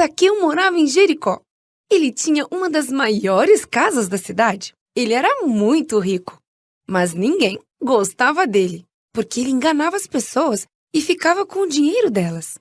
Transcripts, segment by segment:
Zaqueu morava em Jericó. Ele tinha uma das maiores casas da cidade. Ele era muito rico, mas ninguém gostava dele, porque ele enganava as pessoas e ficava com o dinheiro delas.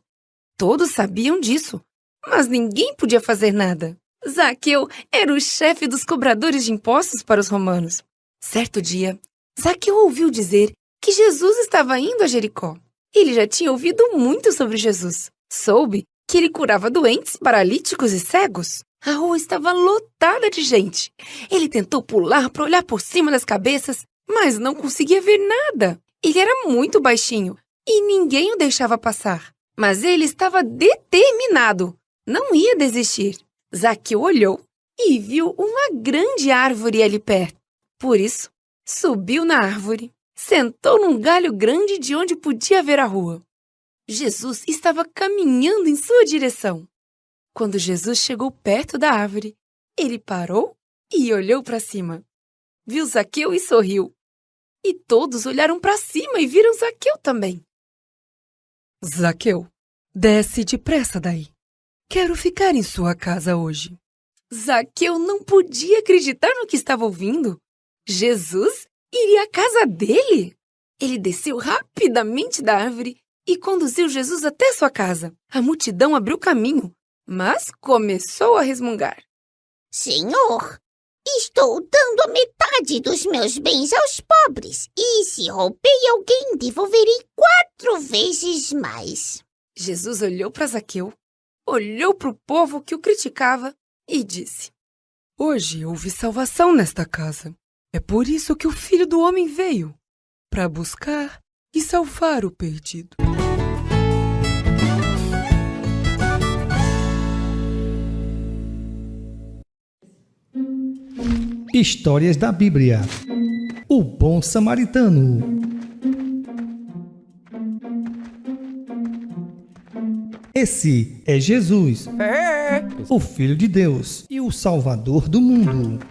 Todos sabiam disso, mas ninguém podia fazer nada. Zaqueu era o chefe dos cobradores de impostos para os romanos. Certo dia, Zaqueu ouviu dizer que Jesus estava indo a Jericó. Ele já tinha ouvido muito sobre Jesus. Soube que ele curava doentes, paralíticos e cegos. A rua estava lotada de gente. Ele tentou pular para olhar por cima das cabeças, mas não conseguia ver nada. Ele era muito baixinho e ninguém o deixava passar. Mas ele estava determinado. Não ia desistir. Zaqueu olhou e viu uma grande árvore ali perto. Por isso, subiu na árvore, sentou num galho grande de onde podia ver a rua. Jesus estava caminhando em sua direção. Quando Jesus chegou perto da árvore, ele parou e olhou para cima. Viu Zaqueu e sorriu. E todos olharam para cima e viram Zaqueu também. Zaqueu, desce depressa daí. Quero ficar em sua casa hoje. Zaqueu não podia acreditar no que estava ouvindo. Jesus iria à casa dele? Ele desceu rapidamente da árvore e conduziu Jesus até sua casa. A multidão abriu caminho, mas começou a resmungar. Senhor, estou dando a metade dos meus bens aos pobres e se roubei alguém, devolverei 4 vezes mais. Jesus olhou para Zaqueu, olhou para o povo que o criticava e disse: Hoje houve salvação nesta casa. É por isso que o Filho do Homem veio, para buscar e salvar o perdido. Histórias da Bíblia. O Bom Samaritano. Esse é Jesus, o Filho de Deus e o Salvador do mundo.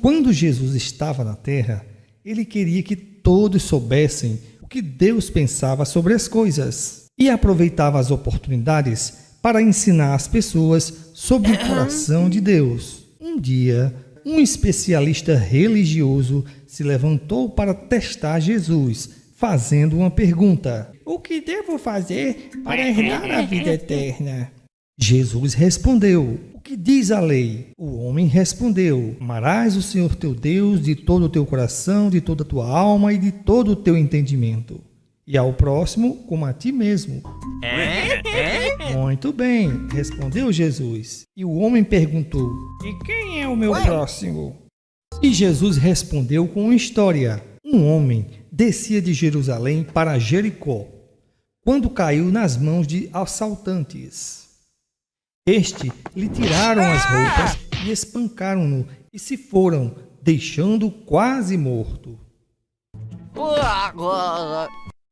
Quando Jesus estava na terra, ele queria que todos soubessem o que Deus pensava sobre as coisas e aproveitava as oportunidades para ensinar as pessoas sobre o coração de Deus. Um dia, um especialista religioso se levantou para testar Jesus, fazendo uma pergunta: o que devo fazer para herdar a vida eterna? Jesus respondeu: o que diz a lei? O homem respondeu: amarás o Senhor teu Deus de todo o teu coração, de toda a tua alma e de todo o teu entendimento, e ao próximo como a ti mesmo. Muito bem, respondeu Jesus. E o homem perguntou: e quem é o meu próximo? E Jesus respondeu com uma história. Um homem descia de Jerusalém para Jericó, quando caiu nas mãos de assaltantes. Este lhe tiraram as roupas e espancaram-no e se foram, deixando-o quase morto.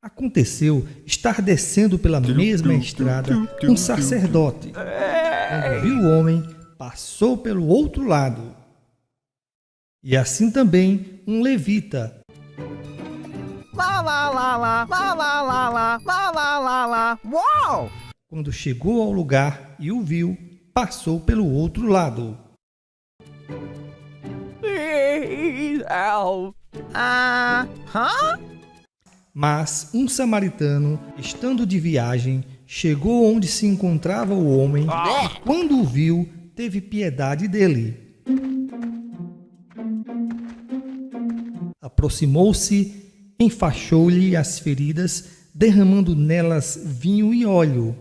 Aconteceu estar descendo pela mesma estrada um sacerdote. Quando viu o homem, passou pelo outro lado. E assim também um levita. Uau! Quando chegou ao lugar e o viu, passou pelo outro lado. Mas um samaritano, estando de viagem, chegou onde se encontrava o homem e, quando o viu, teve piedade dele. Aproximou-se, enfaixou-lhe as feridas, derramando nelas vinho e óleo.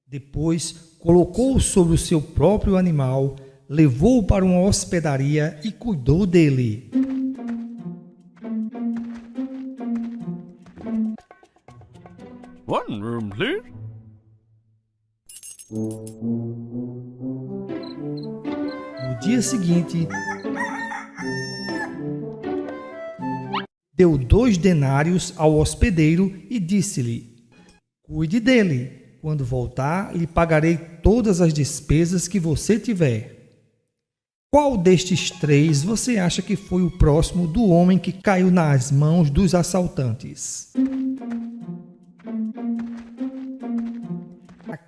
Depois, colocou-o sobre o seu próprio animal, levou-o para uma hospedaria e cuidou dele. One room, please. No dia seguinte, deu 2 denários ao hospedeiro e disse-lhe: cuide dele. Quando voltar, lhe pagarei todas as despesas que você tiver. Qual destes 3 você acha que foi o próximo do homem que caiu nas mãos dos assaltantes?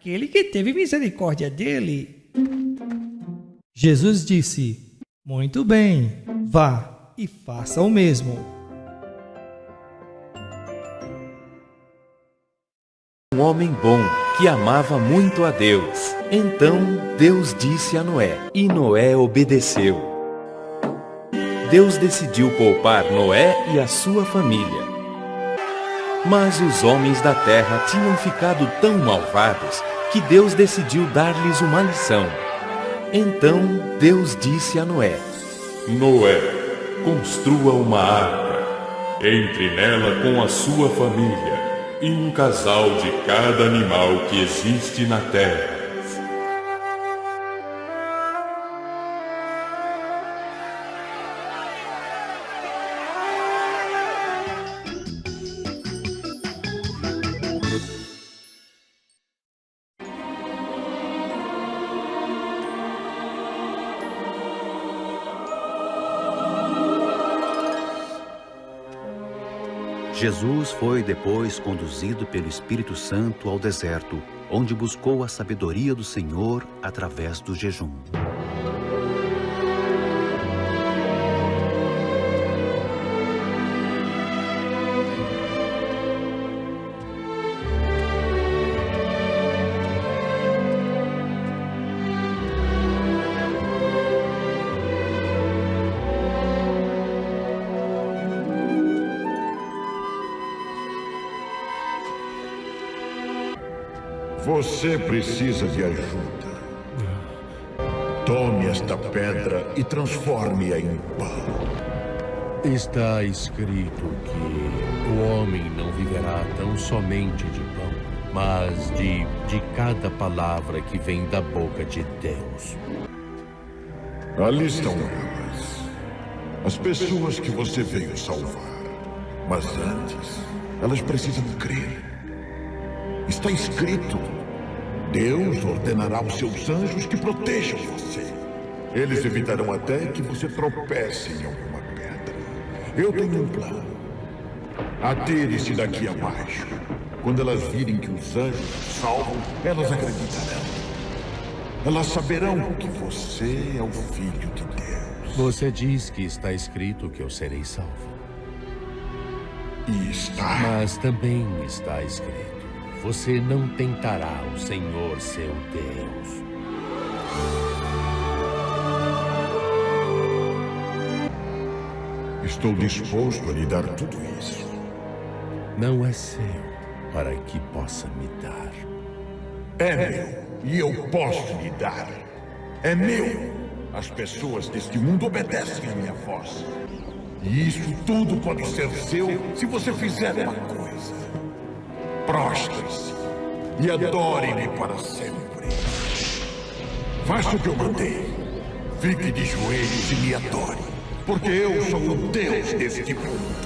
aquele que teve misericórdia dele. Jesus disse: muito bem, vá e faça o mesmo. Um homem bom que amava muito a Deus. Então Deus disse a Noé, e Noé obedeceu. Deus decidiu poupar Noé e a sua família. Mas os homens da terra tinham ficado tão malvados que Deus decidiu dar-lhes uma lição. Então Deus disse a Noé: Noé, construa uma arca. Entre nela com a sua família e um casal de cada animal que existe na terra. Jesus foi depois conduzido pelo Espírito Santo ao deserto, onde buscou a sabedoria do Senhor através do jejum. Você precisa de ajuda. Tome esta pedra e transforme-a em pão. Está escrito que o homem não viverá tão somente de pão, mas de cada palavra que vem da boca de Deus. Ali estão elas. As pessoas que você veio salvar. Mas antes, elas precisam crer. Está escrito: Deus ordenará aos seus anjos que protejam você. Eles evitarão até que você tropece em alguma pedra. Eu tenho um plano. Atire-se daqui abaixo. Quando elas virem que os anjos o salvam, elas acreditarão. Elas saberão que você é o Filho de Deus. Você diz que está escrito que eu serei salvo. E está. Mas também está escrito: você não tentará o Senhor seu Deus. Estou disposto a lhe dar tudo isso. Não é seu para que possa me dar. É meu, e eu posso lhe dar. É meu. As pessoas deste mundo obedecem à minha voz. E isso tudo pode ser seu se você fizer uma coisa. Prostre-se e adore-me para sempre. Faça o que eu mandei. Fique de joelhos e me adore, porque eu sou o Deus deste mundo.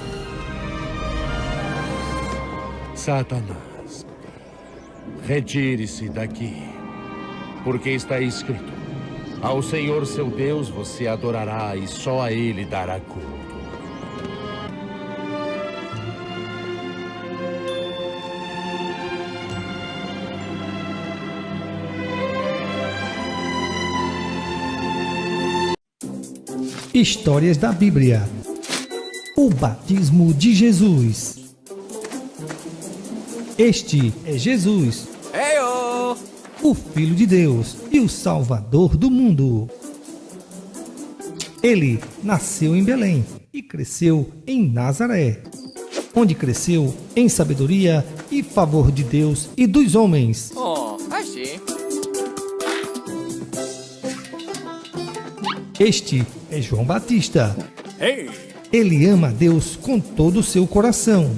Satanás, retire-se daqui, porque está escrito: ao Senhor seu Deus você adorará e só a Ele dará culto. Histórias da Bíblia. O batismo de Jesus. Este é Jesus, o Filho de Deus e o Salvador do mundo. Ele nasceu em Belém e cresceu em Nazaré, onde cresceu em sabedoria e favor de Deus e dos homens. Este é João Batista. Ele ama a Deus com todo o seu coração.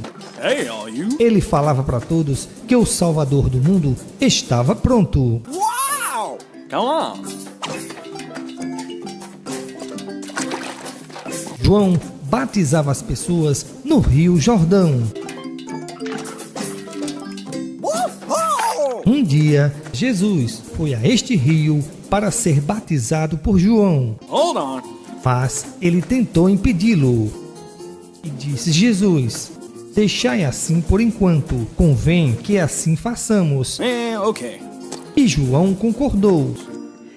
Ele falava para todos que o Salvador do mundo estava pronto. João batizava as pessoas no Rio Jordão. Um dia, Jesus foi a este rio para ser batizado por João. Mas ele tentou impedi-lo. E disse Jesus: deixai assim por enquanto, convém que assim façamos. E João concordou.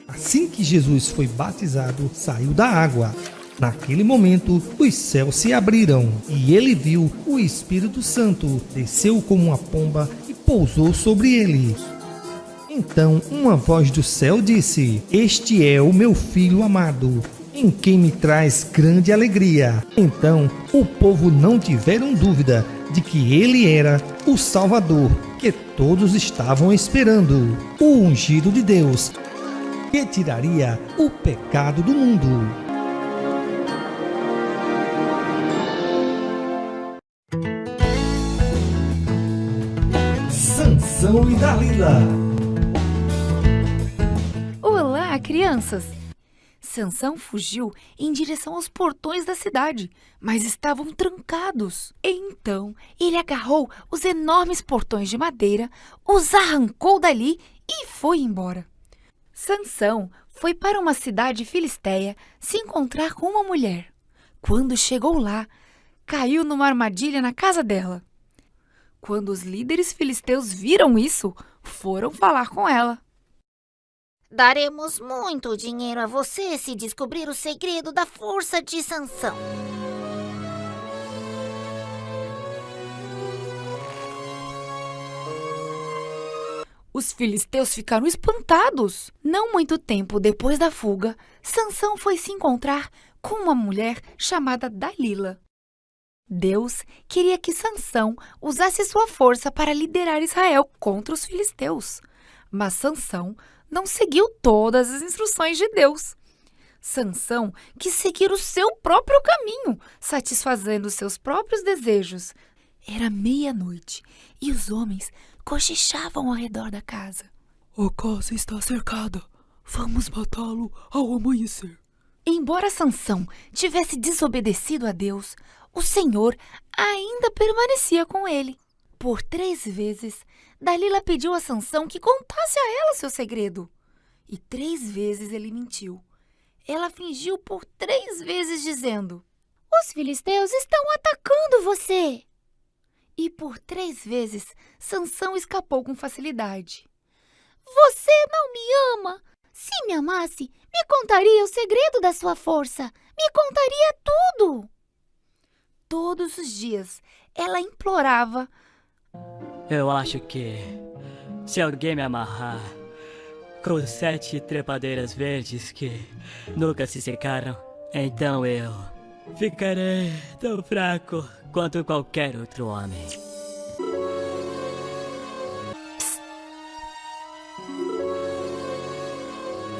Assim que Jesus foi batizado, saiu da água. Naquele momento, os céus se abriram e ele viu o Espírito Santo, desceu como uma pomba e pousou sobre ele. Então uma voz do céu disse: Este é o meu filho amado, em quem me traz grande alegria. Então o povo não tiveram dúvida de que ele era o Salvador que todos estavam esperando, o ungido de Deus, que tiraria o pecado do mundo. Sansão e Dalila. Olá, crianças! Sansão fugiu em direção aos portões da cidade, mas estavam trancados. Então, ele agarrou os enormes portões de madeira, os arrancou dali e foi embora. Sansão foi para uma cidade filisteia se encontrar com uma mulher. Quando chegou lá, caiu numa armadilha na casa dela. Quando os líderes filisteus viram isso, foram falar com ela. Daremos muito dinheiro a você se descobrir o segredo da força de Sansão. Os filisteus ficaram espantados. Não muito tempo depois da fuga, Sansão foi se encontrar com uma mulher chamada Dalila. Deus queria que Sansão usasse sua força para liderar Israel contra os filisteus. Mas Sansão não seguiu todas as instruções de Deus. Sansão quis seguir o seu próprio caminho, satisfazendo seus próprios desejos. Era meia-noite e os homens cochichavam ao redor da casa. A casa está cercada. Vamos matá-lo ao amanhecer. Embora Sansão tivesse desobedecido a Deus, o Senhor ainda permanecia com ele. Por 3 vezes, Dalila pediu a Sansão que contasse a ela seu segredo. E 3 vezes ele mentiu. Ela fingiu por 3 vezes dizendo: Os filisteus estão atacando você. E por 3 vezes, Sansão escapou com facilidade. Você não me ama. Se me amasse, me contaria o segredo da sua força. Me contaria tudo. Todos os dias, ela implorava: Eu acho que, se alguém me amarrar com 7 trepadeiras verdes que nunca se secaram, então eu ficarei tão fraco quanto qualquer outro homem.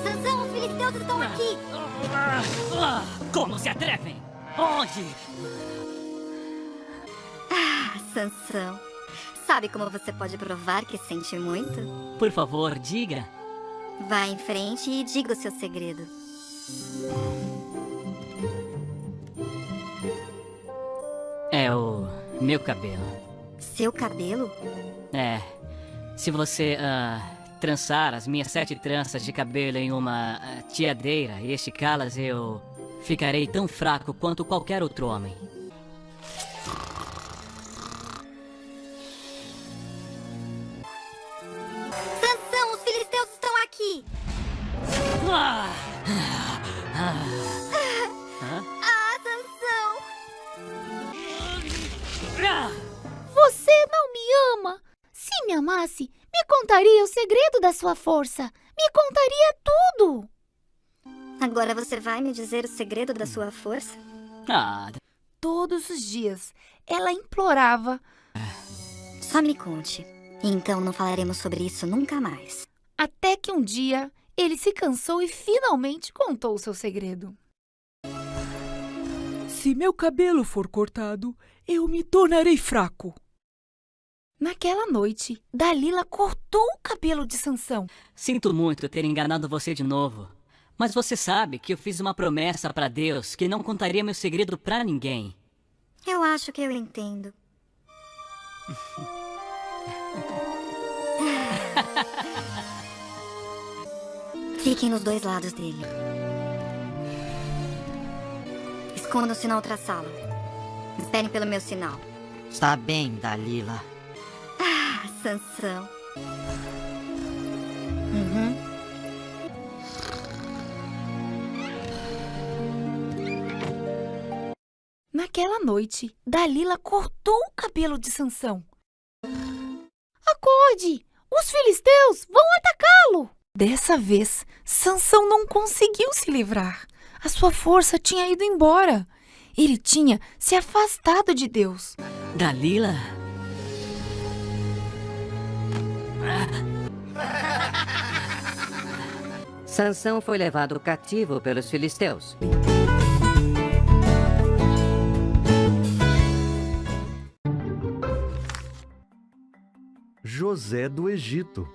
Sansão, os filisteus estão aqui. Como se atrevem? Onde? Sansão, sabe como você pode provar que sente muito? Por favor, diga. Vá em frente e diga o seu segredo. É o meu cabelo. Seu cabelo? É. Se você trançar as minhas 7 tranças de cabelo em uma tiadeira e esticá-las, eu ficarei tão fraco quanto qualquer outro homem. Sansão, os filisteus estão aqui! Sansão! Você não me ama. Se me amasse, me contaria o segredo da sua força. Me contaria tudo. Agora você vai me dizer o segredo da sua força? Todos os dias, ela implorava: Só me conte. Então não falaremos sobre isso nunca mais. Até que um dia, ele se cansou e finalmente contou o seu segredo. Se meu cabelo for cortado, eu me tornarei fraco. Naquela noite, Dalila cortou o cabelo de Sansão. Sinto muito ter enganado você de novo. Mas você sabe que eu fiz uma promessa para Deus que não contaria meu segredo para ninguém. Eu acho que eu entendo. Fiquem nos 2 lados dele. Escondam-se na outra sala. Esperem pelo meu sinal. Está bem, Dalila. Sansão. Naquela noite, Dalila cortou o cabelo de Sansão. Acorde! Os filisteus vão atacá-lo! Dessa vez, Sansão não conseguiu se livrar. A sua força tinha ido embora. Ele tinha se afastado de Deus. Dalila? Sansão foi levado cativo pelos filisteus. José do Egito.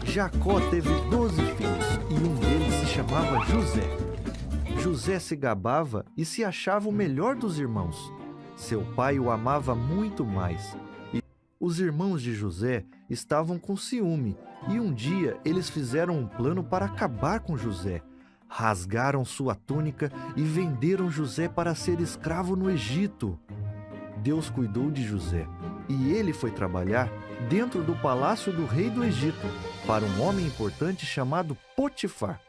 Jacó teve 12 filhos e um deles se chamava José. José se gabava e se achava o melhor dos irmãos. Seu pai o amava muito mais. E os irmãos de José estavam com ciúme e um dia eles fizeram um plano para acabar com José. Rasgaram sua túnica e venderam José para ser escravo no Egito. Deus cuidou de José e ele foi trabalhar dentro do palácio do rei do Egito para um homem importante chamado Potifar.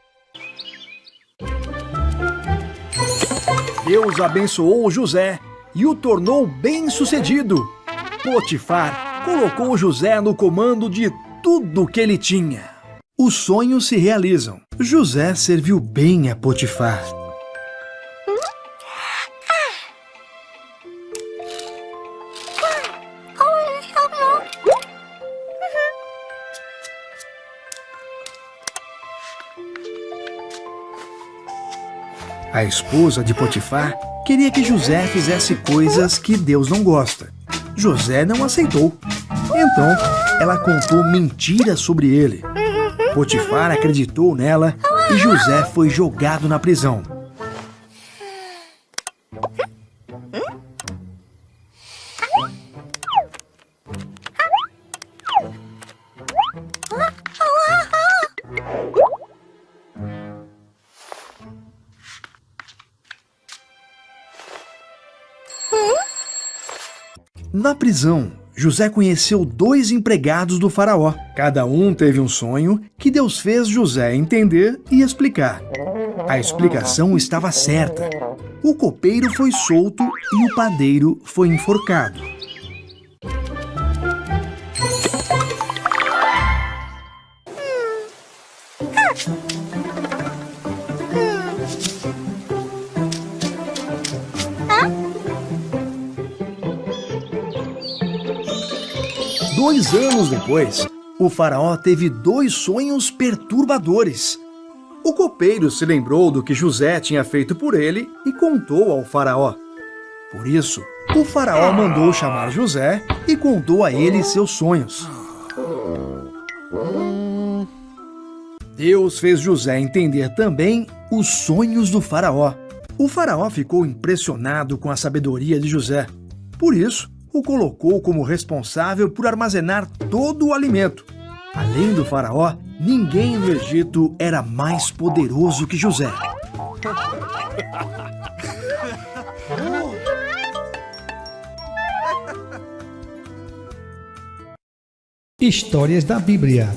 Deus abençoou José e o tornou bem-sucedido. Potifar colocou José no comando de tudo que ele tinha. Os sonhos se realizam. José serviu bem a Potifar. A esposa de Potifar queria que José fizesse coisas que Deus não gosta. José não aceitou. Então, ela contou mentiras sobre ele. Potifar acreditou nela e José foi jogado na prisão. Na prisão, José conheceu 2 empregados do faraó. Cada um teve um sonho que Deus fez José entender e explicar. A explicação estava certa. O copeiro foi solto e o padeiro foi enforcado. Dois anos depois, o faraó teve 2 sonhos perturbadores. O copeiro se lembrou do que José tinha feito por ele e contou ao faraó. Por isso, o faraó mandou chamar José e contou a ele seus sonhos. Deus fez José entender também os sonhos do faraó. O faraó ficou impressionado com a sabedoria de José. Por isso, o colocou como responsável por armazenar todo o alimento. Além do faraó, ninguém no Egito era mais poderoso que José. Histórias da Bíblia.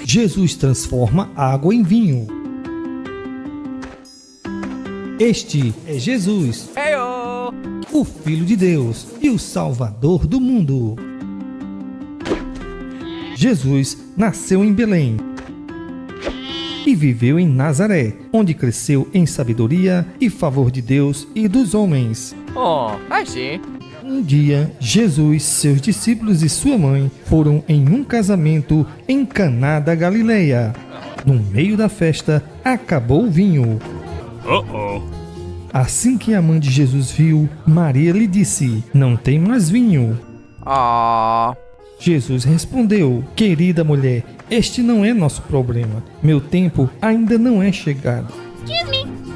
Jesus transforma água em vinho. Este é Jesus, o Filho de Deus e o Salvador do mundo. Jesus nasceu em Belém e viveu em Nazaré, onde cresceu em sabedoria e favor de Deus e dos homens. Sim. Um dia, Jesus, seus discípulos e sua mãe foram em um casamento em Caná da Galileia. No meio da festa, acabou o vinho. Assim que a mãe de Jesus viu, Maria lhe disse: "Não tem mais vinho." Jesus respondeu: "Querida mulher, este não é nosso problema. Meu tempo ainda não é chegado."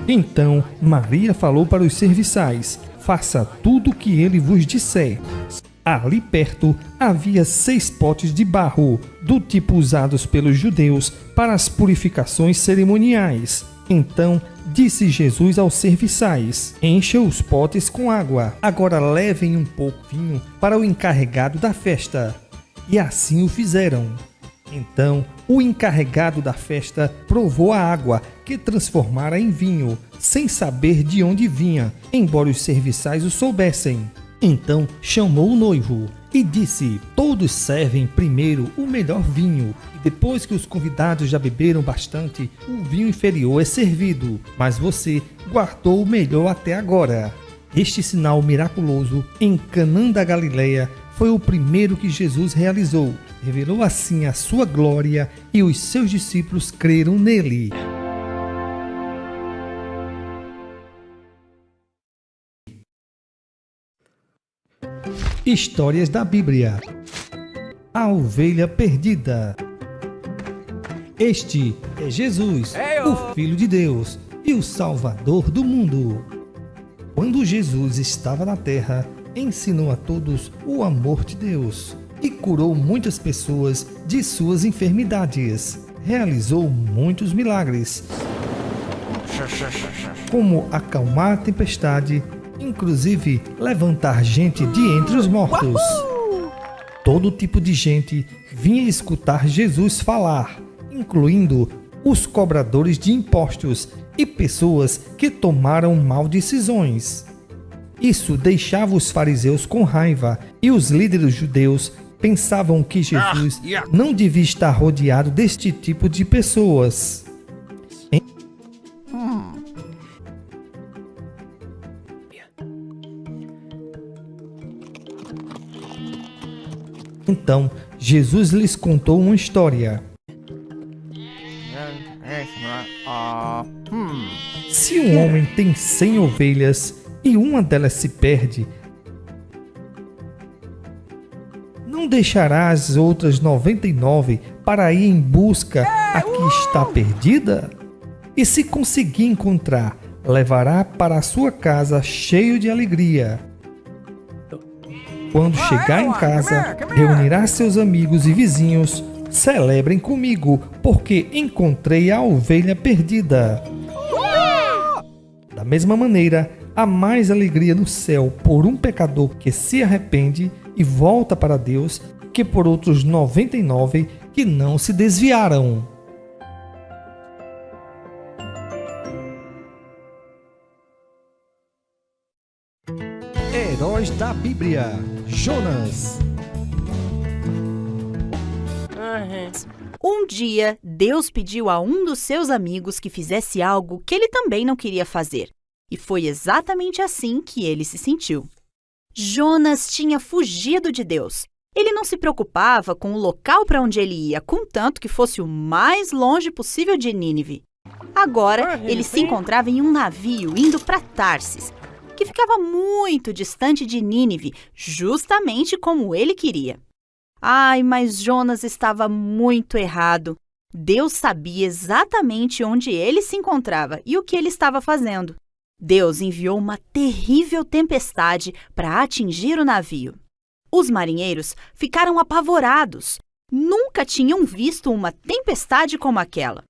Então Maria falou para os serviçais: "Faça tudo o que ele vos disser." Ali perto havia 6 potes de barro, do tipo usados pelos judeus para as purificações cerimoniais. Então disse Jesus aos serviçais: encham os potes com água. Agora levem um pouco de vinho para o encarregado da festa. E assim o fizeram. Então o encarregado da festa provou a água que transformara em vinho, sem saber de onde vinha, embora os serviçais o soubessem. Então chamou o noivo e disse: todos servem primeiro o melhor vinho, e depois que os convidados já beberam bastante, o vinho inferior é servido, mas você guardou o melhor até agora. Este sinal miraculoso em Canaã da Galileia foi o primeiro que Jesus realizou. Revelou assim a sua glória e os seus discípulos creram nele. Histórias da Bíblia. A ovelha perdida. Este é Jesus, o Filho de Deus e o Salvador do mundo. Quando Jesus estava na terra, ensinou a todos o amor de Deus e curou muitas pessoas de suas enfermidades. Realizou muitos milagres, como acalmar a tempestade, inclusive levantar gente de entre os mortos. Todo tipo de gente vinha escutar Jesus falar, incluindo os cobradores de impostos e pessoas que tomaram mal decisões. Isso deixava os fariseus com raiva e os líderes judeus pensavam que Jesus não devia estar rodeado deste tipo de pessoas. Então, Jesus lhes contou uma história. Se um homem tem 100 ovelhas e uma delas se perde, não deixará as outras 99 para ir em busca a que está perdida? E se conseguir encontrar, levará para a sua casa cheio de alegria. Quando chegar em casa, reunirá seus amigos e vizinhos. Celebrem comigo, porque encontrei a ovelha perdida. Da mesma maneira, há mais alegria no céu por um pecador que se arrepende e volta para Deus que por outros 99 que não se desviaram. Heróis da Bíblia. Jonas. Um dia, Deus pediu a um dos seus amigos que fizesse algo que ele também não queria fazer. E foi exatamente assim que ele se sentiu. Jonas tinha fugido de Deus. Ele não se preocupava com o local para onde ele ia, contanto que fosse o mais longe possível de Nínive. Agora, ele se encontrava em um navio indo para Tarsis, que ficava muito distante de Nínive, justamente como ele queria. Ai, mas Jonas estava muito errado. Deus sabia exatamente onde ele se encontrava e o que ele estava fazendo. Deus enviou uma terrível tempestade para atingir o navio. Os marinheiros ficaram apavorados. Nunca tinham visto uma tempestade como aquela.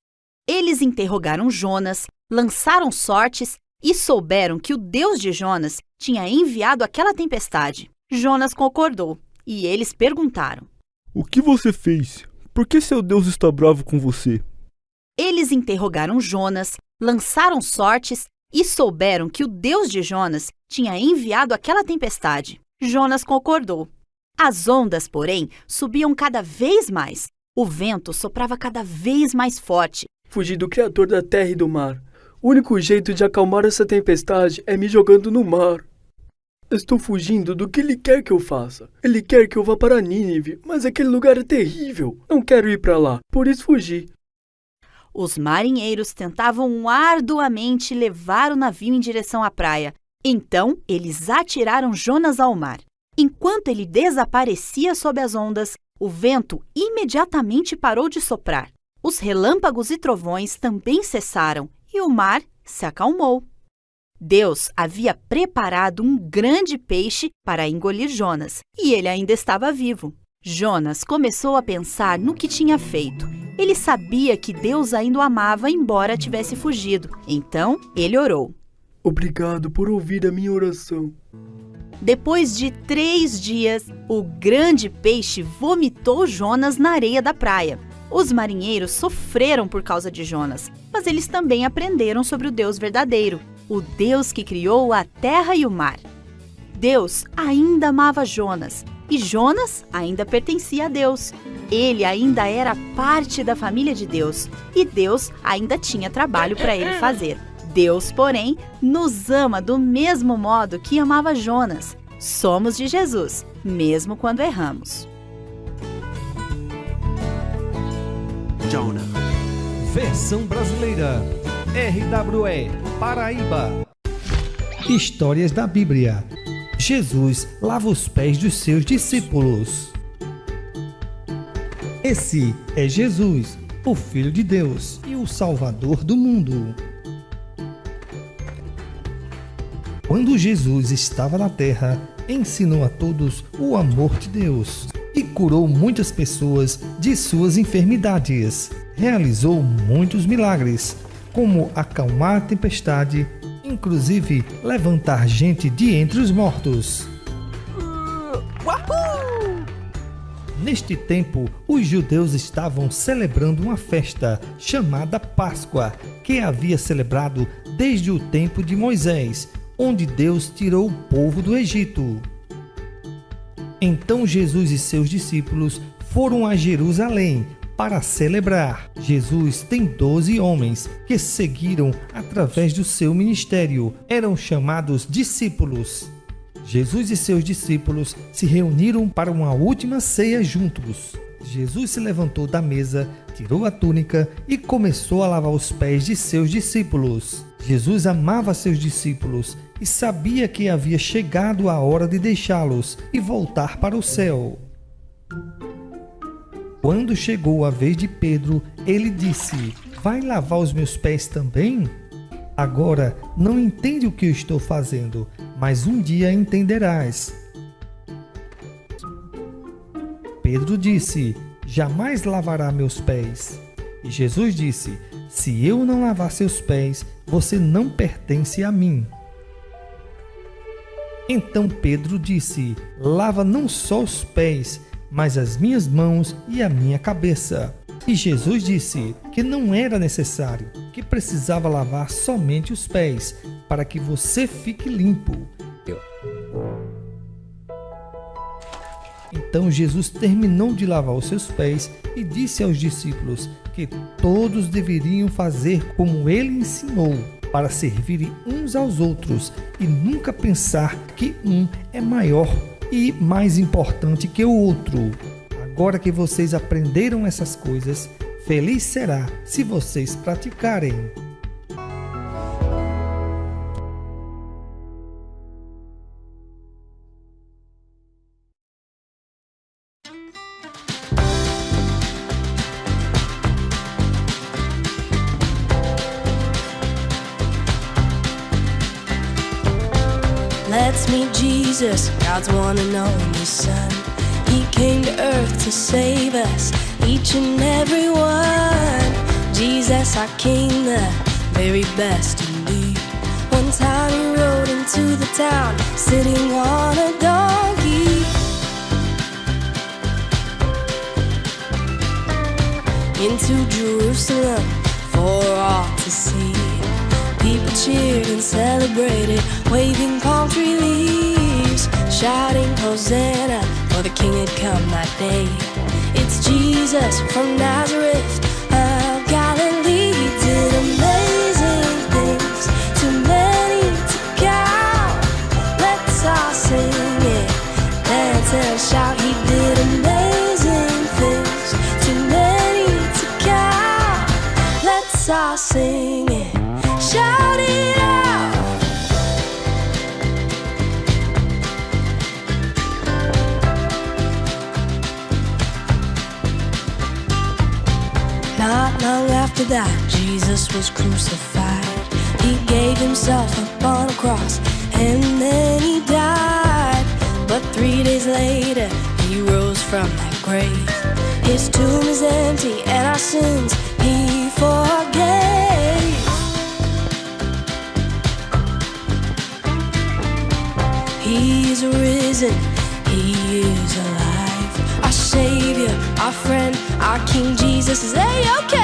Eles interrogaram Jonas, lançaram sortes e souberam que o Deus de Jonas tinha enviado aquela tempestade. Jonas concordou e eles perguntaram: o que você fez? Por que seu Deus está bravo com você? Eles interrogaram Jonas, lançaram sortes e souberam que o Deus de Jonas tinha enviado aquela tempestade. Jonas concordou. As ondas, porém, subiam cada vez mais. O vento soprava cada vez mais forte. Fugi do Criador da terra e do mar. O único jeito de acalmar essa tempestade é me jogando no mar. Estou fugindo do que ele quer que eu faça. Ele quer que eu vá para Nínive, mas aquele lugar é terrível. Não quero ir para lá, por isso fugi. Os marinheiros tentavam arduamente levar o navio em direção à praia. Então, eles atiraram Jonas ao mar. Enquanto ele desaparecia sob as ondas, o vento imediatamente parou de soprar. Os relâmpagos e trovões também cessaram e o mar se acalmou. Deus havia preparado um grande peixe para engolir Jonas, e ele ainda estava vivo. Jonas começou a pensar no que tinha feito Ele sabia que Deus ainda o amava, embora tivesse fugido. Então, ele orou. Obrigado por ouvir a minha oração. Depois de 3 dias, o grande peixe vomitou Jonas na areia da praia. Os marinheiros sofreram por causa de Jonas, mas eles também aprenderam sobre o Deus verdadeiro, o Deus que criou a terra e o mar. Deus ainda amava Jonas, e Jonas ainda pertencia a Deus. Ele ainda era parte da família de Deus, e Deus ainda tinha trabalho para ele fazer. Deus, porém, nos ama do mesmo modo que amava Jonas. Somos de Jesus, mesmo quando erramos. Jonah. Versão brasileira. RWE Paraíba. Histórias da Bíblia. Jesus lava os pés dos seus discípulos. Esse é Jesus, o Filho de Deus e o Salvador do mundo. Quando Jesus estava na terra, ensinou a todos o amor de Deus e curou muitas pessoas de suas enfermidades. Realizou muitos milagres, como acalmar a tempestade, inclusive levantar gente de entre os mortos. Neste tempo, os judeus estavam celebrando uma festa chamada Páscoa, que havia celebrado desde o tempo de Moisés, onde Deus tirou o povo do Egito. Então Jesus e seus discípulos foram a Jerusalém para celebrar. Jesus tem 12 homens que seguiram através do seu ministério. Eram chamados discípulos. Jesus e seus discípulos se reuniram para uma última ceia juntos. Jesus se levantou da mesa, tirou a túnica e começou a lavar os pés de seus discípulos. Jesus amava seus discípulos e sabia que havia chegado a hora de deixá-los e voltar para o céu. Quando chegou a vez de Pedro, ele disse: "Vai lavar os meus pés também? Agora não entende o que eu estou fazendo, mas um dia entenderás." Pedro disse: "Jamais lavará meus pés." E Jesus disse: "Se eu não lavar seus pés, você não pertence a mim." Então Pedro disse: "Lava não só os pés, mas as minhas mãos e a minha cabeça." E Jesus disse que não era necessário, que precisava lavar somente os pés, para que você fique limpo. Então Jesus terminou de lavar os seus pés e disse aos discípulos que todos deveriam fazer como ele ensinou, para servirem uns aos outros e nunca pensar que um é maior e mais importante que o outro. Agora que vocês aprenderam essas coisas, feliz será se vocês praticarem. Let's meet Jesus, God's one and only Son. He came to earth to save us, each and every one. Jesus, our King, the very best indeed. One time he rode into the town, sitting on a donkey. Into Jerusalem for all to see. People cheered and celebrated, waving palm tree leaves, shouting Hosanna, for the King had come that day. It's Jesus from Nazareth of Galilee. He did amazing things, too many to count. Let's all sing it, dance and shout. He did amazing things, too many to count. Let's all sing it. Shout it out. Not long after that, Jesus was crucified. He gave himself up on a cross, and then he died. But 3 days later, he rose from that grave. His tomb is empty and our sins he forgave. He is risen, he is alive. Our Savior, our friend, our King Jesus is A-OK.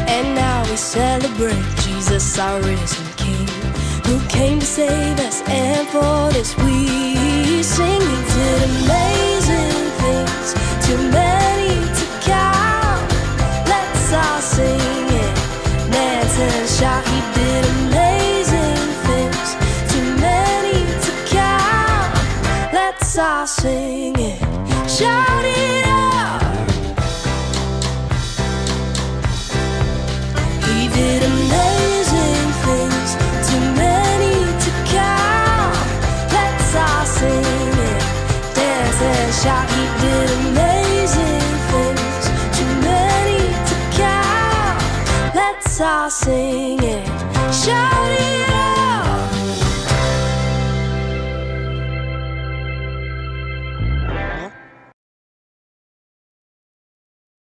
And now we celebrate Jesus, our risen King, who came to save us, and for this we sing. He did amazing things, too many to count. Let's all sing it, dance and shout. He did amazing things, too many to count. Let's all sing it, shout it out. He did amazing things, too many to count. Let's all sing it, dance and shout. He did amazing things, too many to count. Let's all sing it, shout it out.